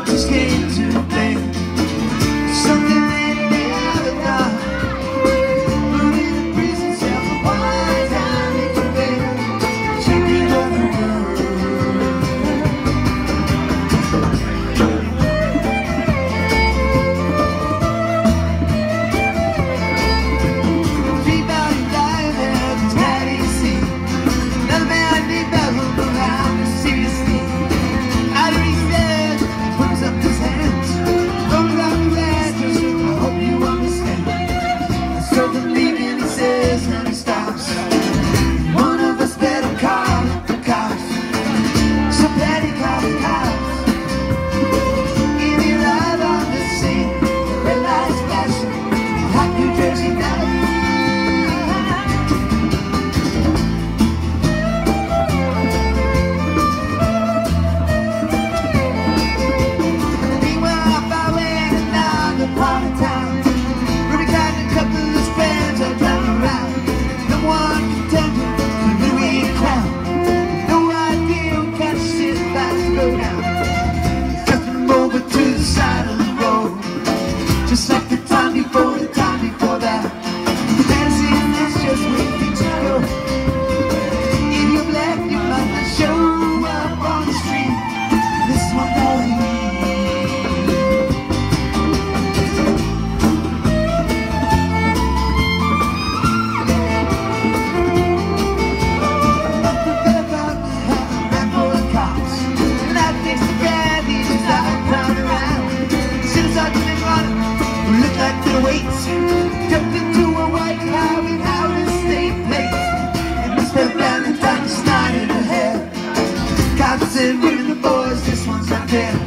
Just came to play something they never done. Put in a prison cell for one time in your bed, checking on the world. People die there, it's daddy see. Another man named Bevel around the seriously. Out of his head, puts up his hands, throws out the lanterns. I hope you understand. So believe in, he says, and he stops. One of us better call the cops. So petty call the cops. If you arrive on the scene, red lights flashing, hot New Jersey night. Just like the time before that. Dancing, that's just where things go. If you're black, you might not show up on the street. This one knowing. Jumped into a white car without a state plate. It must have Valentine's night in her hair. God said, we're the boys, this one's not fair.